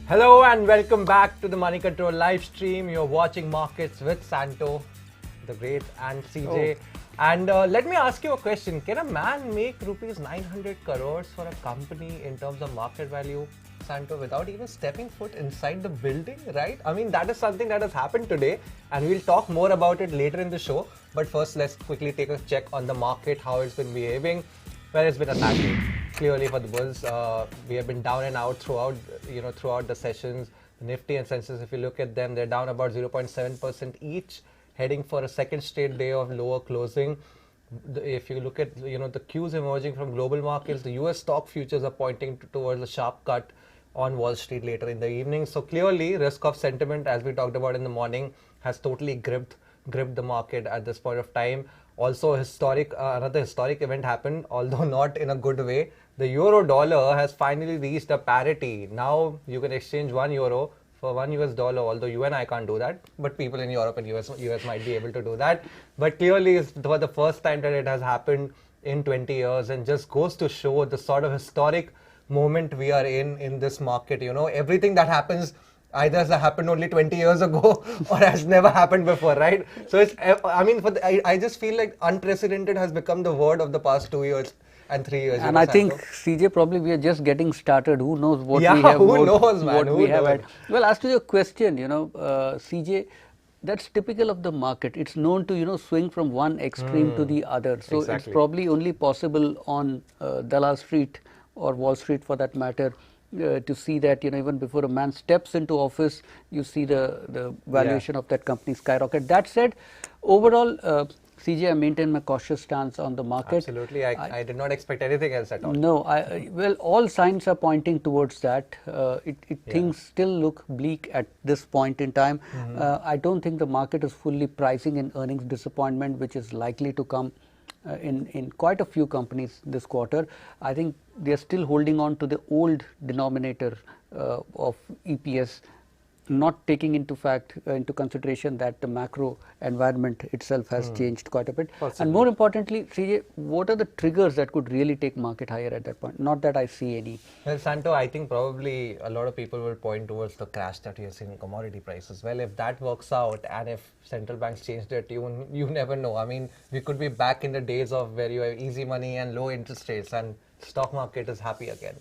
Hello and welcome back to the Moneycontrol live stream. You're watching Markets with Santo, the great, and CJ. And let me ask you a question. Can a man make rupees 900 crores for a company in terms of market value, Santo, without even stepping foot inside the building, right? I mean, that is something that has happened today, and we'll talk more about it later in the show. But first, let's quickly take a check on the market, how it's been behaving. Well, it's been a bad day, clearly, for the bulls. We have been down and out throughout the sessions. The Nifty and Sensex, if you look at them, they're down about 0.7% each, heading for a second straight day of lower closing. If you look at the cues emerging from global markets, the US stock futures are pointing towards a sharp cut on Wall Street later in the evening. So clearly, risk of sentiment, as we talked about in the morning, has totally gripped the market at this point of time. Also, another historic event happened, although not in a good way. The euro dollar has finally reached a parity. Now you can exchange €1 for $1, although you and I can't do that, but people in Europe and US might be able to do that. But clearly, it's for the first time that it has happened in 20 years, and just goes to show the sort of historic moment we are in this market. Everything that happens either has happened only 20 years ago or has never happened before, right? So it's, I just feel like unprecedented has become the word of the past 2 years and 3 years. And I think, CJ, probably we are just getting started. Who knows what we have? Who knows, man? What we have had. Well, as to your question, CJ, that's typical of the market. It's known to, swing from one extreme to the other. So It's probably only possible on Dalal Street or Wall Street for that matter, to see that even before a man steps into office, you see the valuation of that company skyrocket. That said, overall, CJ, I maintain my cautious stance on the market. Absolutely, I did not expect anything else at all. No, well, all signs are pointing towards that. Things still look bleak at this point in time. I don't think the market is fully pricing in earnings disappointment, which is likely to come in quite a few companies this quarter. I think they are still holding on to the old denominator of EPS, not taking into consideration that the macro environment itself has changed quite a bit. Possibly. And more importantly, CJ, what are the triggers that could really take market higher at that point? Not that I see any. Well, Santo, I think probably a lot of people will point towards the crash that we are seeing in commodity prices. Well, if that works out, and if central banks change their tune, you never know. I mean, we could be back in the days of where you have easy money and low interest rates, and stock market is happy again.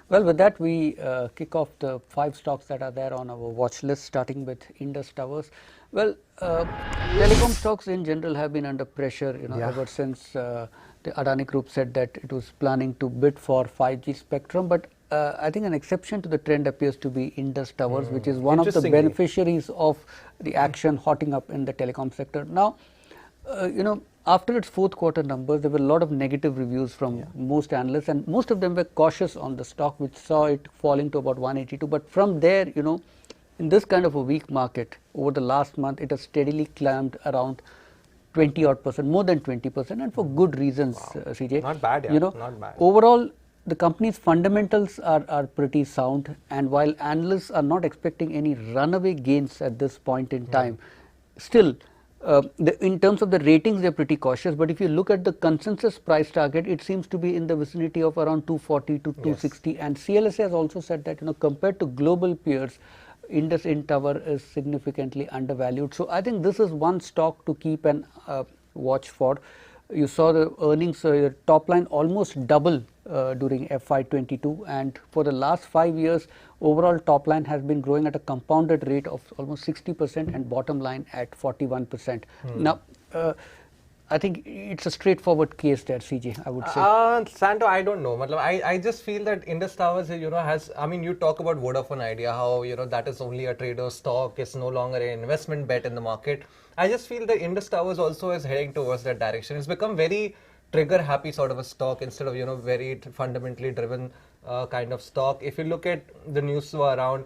Well, with that, we kick off the 5 stocks that are there on our watch list, starting with Indus Towers. Well, telecom stocks in general have been under pressure, ever since the Adani Group said that it was planning to bid for 5G spectrum. But I think an exception to the trend appears to be Indus Towers, which is one of the beneficiaries of the action hotting up in the telecom sector. Now, after its fourth quarter numbers, there were a lot of negative reviews from most analysts, and most of them were cautious on the stock, which saw it falling to about 182. But from there, in this kind of a weak market, over the last month, it has steadily climbed around 20-odd%, more than 20%, and for good reasons, CJ. Not bad, not bad. Overall, the company's fundamentals are pretty sound, and while analysts are not expecting any runaway gains at this point in time, still, in terms of the ratings, they are pretty cautious. But if you look at the consensus price target, it seems to be in the vicinity of around 240 to 260. Yes. And CLSA has also said that compared to global peers, Indus Tower is significantly undervalued. So I think this is one stock to keep an watch for. You saw the earnings, the top line almost double during FY22, and for the last 5 years, overall top line has been growing at a compounded rate of almost 60% and bottom line at 41%. Now, I think it's a straightforward case there, CJ, I would say. Santo, I don't know. I just feel that Indus Towers, has, you talk about Vodafone Idea, how, that is only a trader stock, it's no longer an investment bet in the market. I just feel that Indus Towers also is heading towards that direction. It's become very trigger happy sort of a stock instead of, very fundamentally driven kind of stock. If you look at the news around,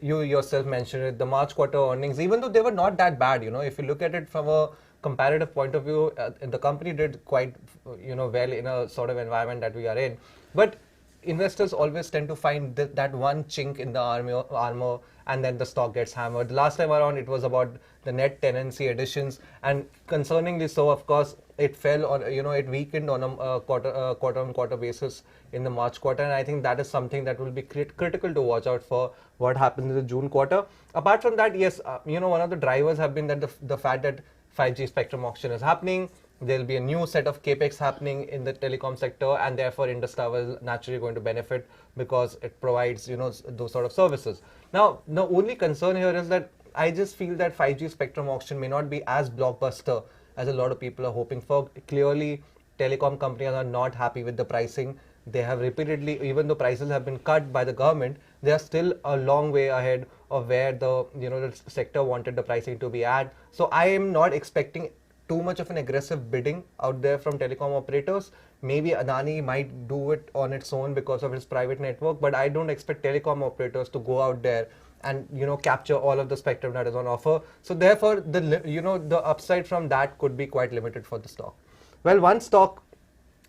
you yourself mentioned it, the March quarter earnings, even though they were not that bad, if you look at it from a comparative point of view, the company did quite, well in a sort of environment that we are in. But investors always tend to find that one chink in the armor, and then the stock gets hammered. The last time around, it was about the net tenancy additions, and concerningly so, of course, it fell on, it weakened on a quarter-on-quarter basis in the March quarter, and I think that is something that will be critical to watch out for what happens in the June quarter. Apart from that, yes, one of the drivers have been that the fact that 5G spectrum auction is happening. There'll be a new set of capex happening in the telecom sector, and therefore Indus Towers is naturally going to benefit because it provides, those sort of services. Now, the only concern here is that I just feel that 5G spectrum auction may not be as blockbuster as a lot of people are hoping for. Clearly, telecom companies are not happy with the pricing. They have repeatedly, even though prices have been cut by the government, they are still a long way ahead of where the sector wanted the pricing to be at. So I am not expecting too much of an aggressive bidding out there from telecom operators. Maybe Adani might do it on its own because of its private network, but I don't expect telecom operators to go out there and capture all of the spectrum that is on offer. So therefore, the upside from that could be quite limited for the stock. Well, one stock,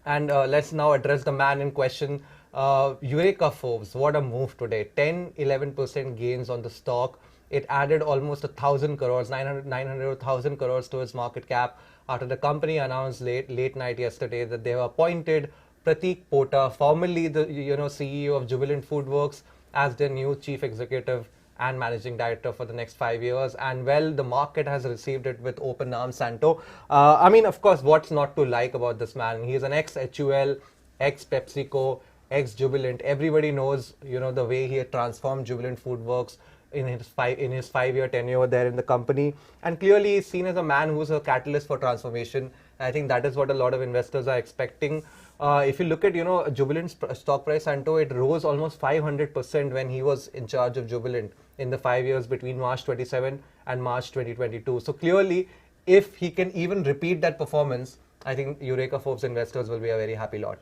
and let's now address the man in question, Eureka Forbes. What a move today! 10-11% gains on the stock. It added almost 1,000 crores, 900,000 crores to its market cap after the company announced late night yesterday that they have appointed Pratik Pota, formerly the CEO of Jubilant Foodworks, as their new chief executive and managing director for the next 5 years. And well, the market has received it with open arms, Santo. I mean, of course, what's not to like about this man? He is an ex-HUL, ex-PepsiCo, ex-Jubilant. Everybody knows, the way he had transformed Jubilant Foodworks in his 5-year tenure there in the company, and clearly is seen as a man who's a catalyst for transformation. I think that is what a lot of investors are expecting. If you look at Jubilant's stock price, Santo, it rose almost 500% when he was in charge of Jubilant in the 5 years between March 27 and March 2022. So clearly, if he can even repeat that performance, I think Eureka Forbes investors will be a very happy lot.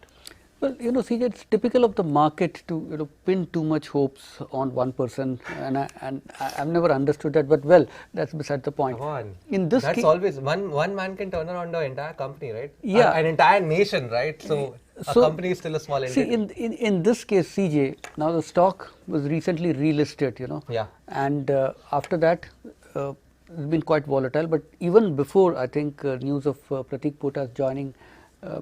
Well, CJ, it's typical of the market to pin too much hopes on one person, and I've never understood that. But well, that's beside the point. Come on. In this that's always one man can turn around the entire company, right? Yeah, an entire nation, right? So a company is still a small entity. See, in this case, CJ, now the stock was recently relisted, Yeah. And after that, it's been quite volatile. But even before, I think news of Pratik Pota's joining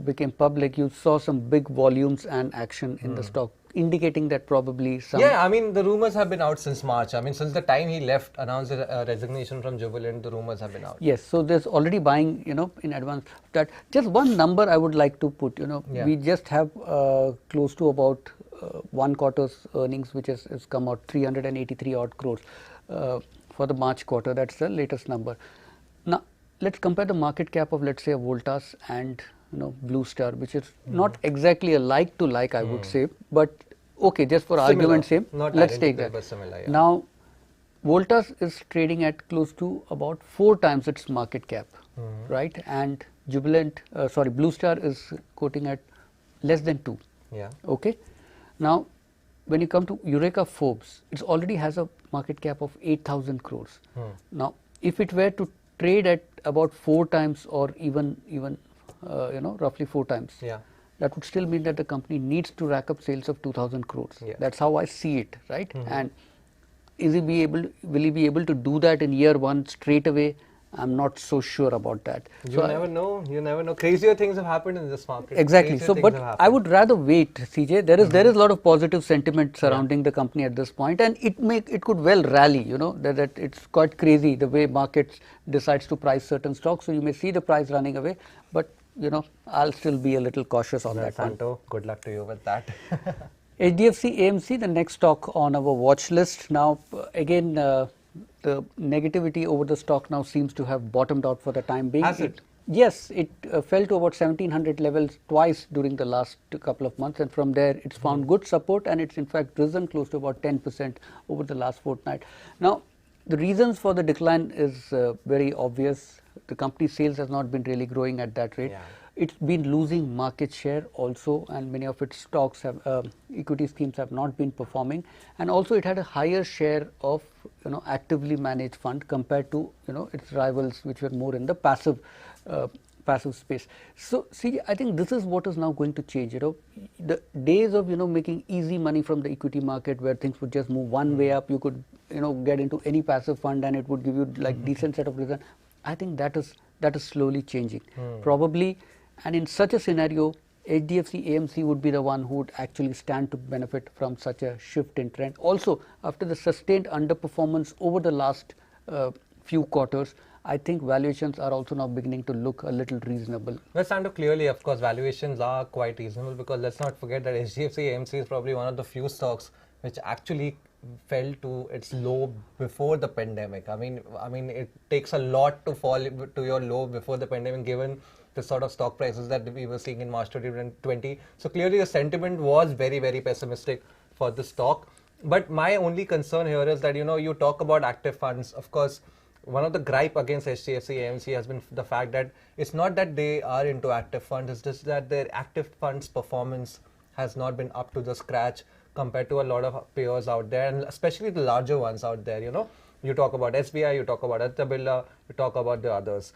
became public, you saw some big volumes and action in the stock, indicating that probably some... Yeah, I mean, the rumors have been out since March. I mean, since the time he announced a resignation from Jubilant, the rumors have been out. Yes, so there's already buying, in advance of that. Just one number I would like to put, we just have close to about 1 quarter's earnings, which has come out 383 odd crores for the March quarter. That's the latest number. Now, let's compare the market cap of, let's say, a Voltas and Blue Star, which is not exactly a like to like, I would say, but okay, just for argument's sake, let's take that. Similar, yeah. Now, Voltas is trading at close to about 4 times its market cap, right? And Blue Star is quoting at less than 2. Yeah. Okay. Now, when you come to Eureka Forbes, it already has a market cap of 8,000 crores. Now, if it were to trade at about 4 times or even roughly 4 times, that would still mean that the company needs to rack up sales of 2,000 crores. Yeah. That's how I see it, right? And will he be able to do that in year 1 straight away? I'm not so sure about that. You never know. Crazier things have happened in this market. Exactly. So, but I would rather wait, CJ. There is a lot of positive sentiment surrounding the company at this point, and it could well rally. That it's quite crazy the way markets decides to price certain stocks. So you may see the price running away, but I'll still be a little cautious on that Santo, one. good luck to you with that. HDFC AMC, the next stock on our watch list. Now, again, the negativity over the stock now seems to have bottomed out for the time being. Has it? Yes, it fell to about 1700 levels twice during the last couple of months, and from there it's found good support, and it's in fact risen close to about 10% over the last fortnight. Now, the reasons for the decline is very obvious. The company's sales has not been really growing at that rate. Yeah. It's been losing market share also, and many of its stocks have equity schemes have not been performing, and also it had a higher share of actively managed fund compared to its rivals, which were more in the passive passive space. So CJ, I think this is what is now going to change. The days of making easy money from the equity market where things would just move one way up, you could get into any passive fund and it would give you like decent set of return. I think that is slowly changing. Probably, and in such a scenario, HDFC AMC would be the one who would actually stand to benefit from such a shift in trend. Also, after the sustained underperformance over the last few quarters, I think valuations are also now beginning to look a little reasonable. Well, Santo, clearly, of course, valuations are quite reasonable because let's not forget that HDFC AMC is probably one of the few stocks which actually fell to its low before the pandemic. I mean, it takes a lot to fall to your low before the pandemic, given the sort of stock prices that we were seeing in March 2020. So clearly, the sentiment was very, very pessimistic for the stock. But my only concern here is that you talk about active funds. Of course, one of the gripe against HDFC AMC has been the fact that it's not that they are into active funds, it's just that their active funds performance has not been up to the scratch compared to a lot of peers out there, and especially the larger ones out there. You talk about SBI, you talk about Aditya Birla, you talk about the others.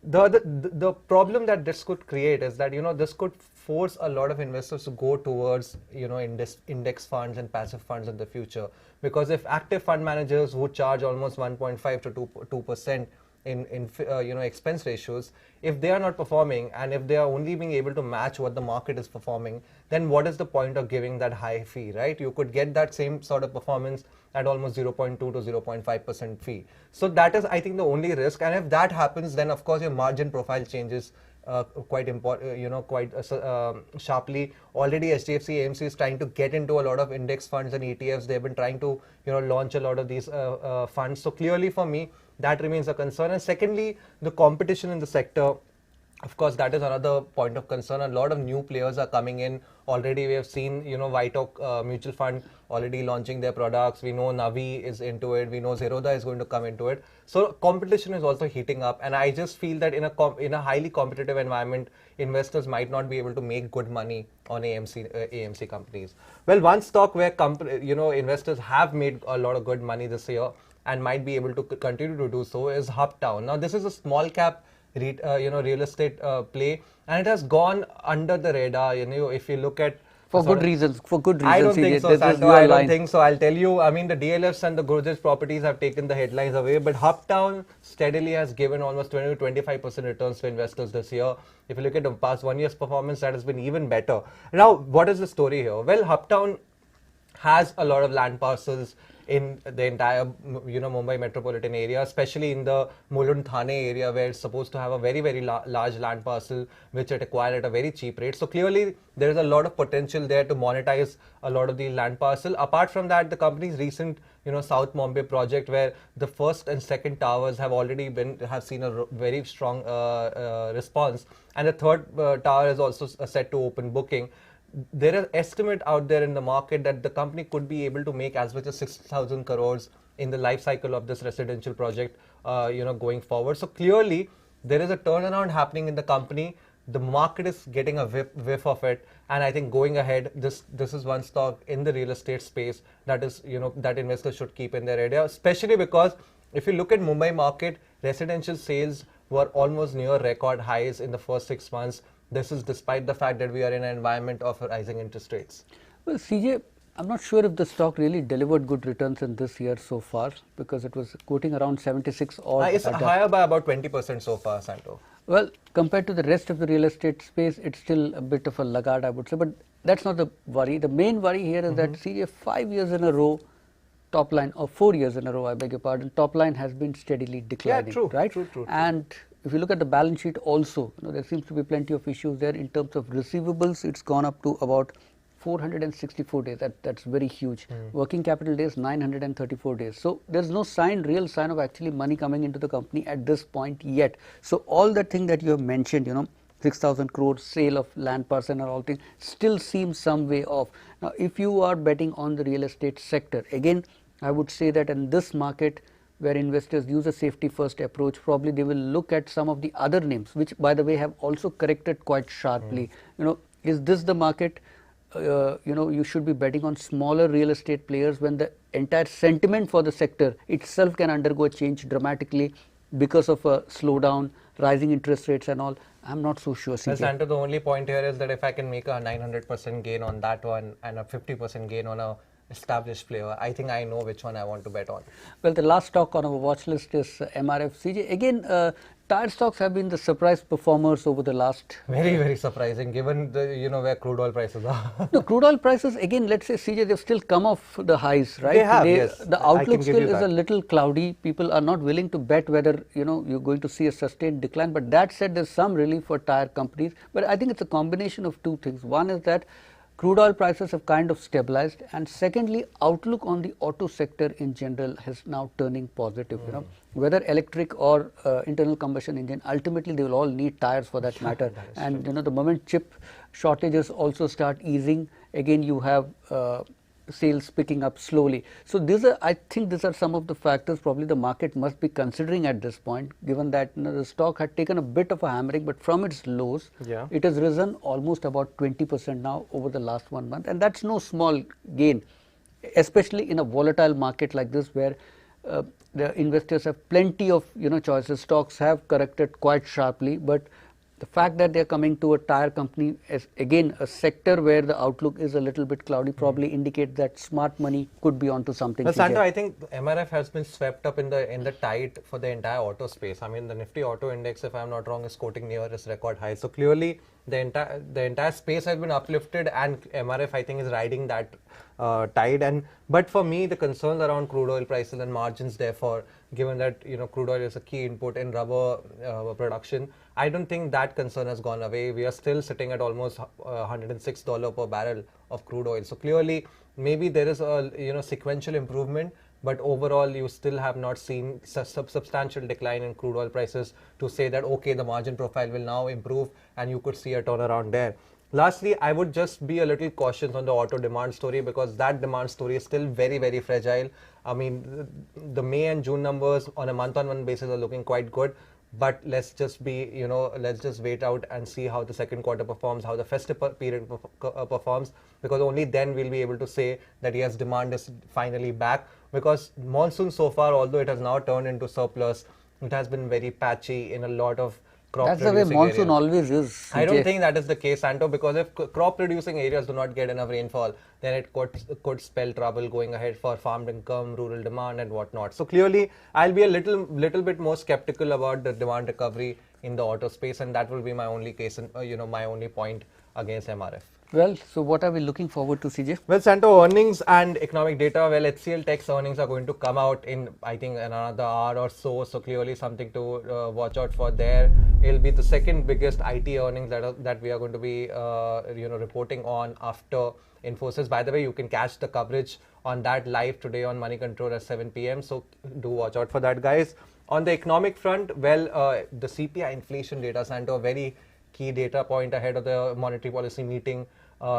The problem that this could create is that this could force a lot of investors to go towards index funds and passive funds in the future, because if active fund managers would charge almost 1.5 to 2% in expense ratios, if they are not performing and if they are only being able to match what the market is performing, then what is the point of giving that high fee, right? You could get that same sort of performance at almost 0.2 to 0.5% fee. So that is, I think, the only risk. And if that happens, then of course your margin profile changes quite important, sharply. Already HDFC AMC is trying to get into a lot of index funds and ETFs. They've been trying to launch a lot of these funds. So clearly for me, that remains a concern. And secondly, the competition in the sector, of course, that is another point of concern. A lot of new players are coming in. Already we have seen, White Oak Mutual Fund already launching their products. We know Navi is into it. We know Zerodha is going to come into it. So competition is also heating up. And I just feel that in a highly competitive environment, investors might not be able to make good money on AMC companies. Well, one stock where investors have made a lot of good money this year and might be able to continue to do so is Hubtown. Now, this is a small cap real estate play, and it has gone under the radar. If you look at for good reasons. I don't think so, Santo. I don't think so. I'll tell you. I mean, the DLFs and the Godrej properties have taken the headlines away, but Hubtown steadily has given almost 20 to 25% returns to investors this year. If you look at the past 1 year's performance, that has been even better. Now, what is the story here? Well, Hubtown has a lot of land parcels in the entire Mumbai metropolitan area, especially in the Mulund Thane area, where it's supposed to have a very, very large land parcel which it acquired at a very cheap rate. So clearly there is a lot of potential there to monetize a lot of the land parcel. Apart from that, the company's recent South Bombay project, where the first and second towers have already have seen a very strong response, and the third tower is also set to open booking. There is estimate out there in the market that the company could be able to make as much as 6,000 crores in the life cycle of this residential project, going forward. So clearly there is a turnaround happening in the company. The market is getting a whiff of it, and I think going ahead, this is one stock in the real estate space that is that investors should keep in their radar, especially because if you look at Mumbai market, residential sales were almost near record highs in the first 6 months. This is despite the fact that we are in an environment of rising interest rates. Well, CJ, I'm not sure if the stock really delivered good returns in this year so far, because it was quoting around 76 or it's higher by about 20% so far, Santo. Well, compared to the rest of the real estate space, it's still a bit of a laggard, I would say, but that's not the worry. The main worry here is that CJ, 5 years in a row, top line, or 4 years in a row, I beg your pardon, top line has been steadily declining. Yeah, true, right? True. And if you look at the balance sheet also, there seems to be plenty of issues there in terms of receivables. It's gone up to about 464 days. That's very huge. Working capital days, 934 days. So there's no real sign of actually money coming into the company at this point yet. So all that thing that you have mentioned, 6,000 crores sale of land parcel and all things, still seems some way off. Now, if you are betting on the real estate sector, again, I would say that in this market, where investors use a safety first approach, probably they will look at some of the other names, which by the way have also corrected quite sharply. Is this the market? You should be betting on smaller real estate players when the entire sentiment for the sector itself can undergo a change dramatically because of a slowdown, rising interest rates and all. I'm not so sure, CJ. Well, Santo, the only point here is that if I can make a 900% gain on that one and a 50% gain on a established player, I think I know which one I want to bet on. Well, the last stock on our watch list is MRF. CJ, again, tire stocks have been the surprise performers over the last... Very, very surprising given the, where crude oil prices are. No, crude oil prices, again, let's say, CJ, they've still come off the highs, right? They have, yes. The outlook still is a little cloudy. People are not willing to bet whether, you're going to see a sustained decline. But that said, there's some relief for tire companies. But I think it's a combination of two things. One is that crude oil prices have kind of stabilized, and secondly, outlook on the auto sector in general is now turning positive. Whether electric or internal combustion engine, ultimately they will all need tires for that matter. And the moment chip shortages also start easing, again you have sales picking up slowly. So I think these are some of the factors probably the market must be considering at this point, given that the stock had taken a bit of a hammering, but from its lows, it has risen almost about 20% now over the last 1 month, and that's no small gain, especially in a volatile market like this where the investors have plenty of choices. Stocks have corrected quite sharply, but the fact that they are coming to a tire company as again a sector where the outlook is a little bit cloudy probably indicates that smart money could be onto something. Well, Santo, I think MRF has been swept up in the tide for the entire auto space. I mean, the Nifty Auto Index, if I'm not wrong, is quoting near its record high. So clearly, the entire space has been uplifted, and MRF, I think, is riding that tide. But for me, the concerns around crude oil prices and margins, therefore, given that crude oil is a key input in rubber production, I don't think that concern has gone away. We are still sitting at almost $106 per barrel of crude oil. So clearly, maybe there is a sequential improvement, but overall you still have not seen substantial decline in crude oil prices to say that okay, the margin profile will now improve and you could see a turnaround there. Lastly, I would just be a little cautious on the auto demand story because that demand story is still very, very fragile. I mean, the May and June numbers on a month-on-month basis are looking quite good. But let's just be, let's just wait out and see how the second quarter performs, how the festive period performs, because only then we'll be able to say that yes, demand is finally back. Because monsoon so far, although it has now turned into surplus, it has been very patchy in a lot of crop That's producing the way monsoon areas. Always is. CJ. I don't think that is the case, Santo, because if crop producing areas do not get enough rainfall, then it could spell trouble going ahead for farmed income, rural demand and whatnot. So clearly, I'll be a little bit more skeptical about the demand recovery in the auto space, and that will be my only case and my only point against MRF. Well, so what are we looking forward to, CJ? Well, Santo, earnings and economic data. Well, HCL Tech's earnings are going to come out in, I think, another hour or so. So clearly something to watch out for there. It'll be the second biggest IT earnings that we are going to be, reporting on after Infosys. By the way, you can catch the coverage on that live today on Moneycontrol at 7 p.m. So do watch out for that, guys. On the economic front, well, the CPI inflation data, Santo, a very key data point ahead of the monetary policy meeting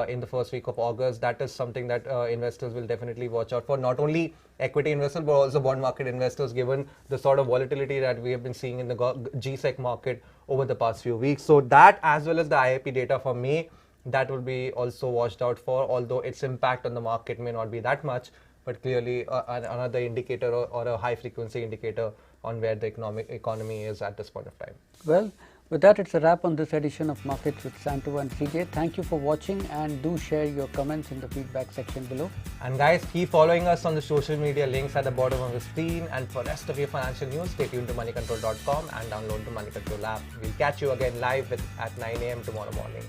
in the first week of August. That is something that investors will definitely watch out for. Not only equity investors, but also bond market investors, given the sort of volatility that we have been seeing in the GSEC market over the past few weeks. So that, as well as the IIP data for May, that will be also watched out for, although its impact on the market may not be that much, but clearly another indicator or a high frequency indicator on where the economy is at this point of time. Well, with that, it's a wrap on this edition of Markets with Santo and CJ. Thank you for watching, and do share your comments in the feedback section below. And guys, keep following us on the social media links at the bottom of the screen. And for rest of your financial news, stay tuned to moneycontrol.com and download the Moneycontrol app. We'll catch you again live at 9 a.m. tomorrow morning.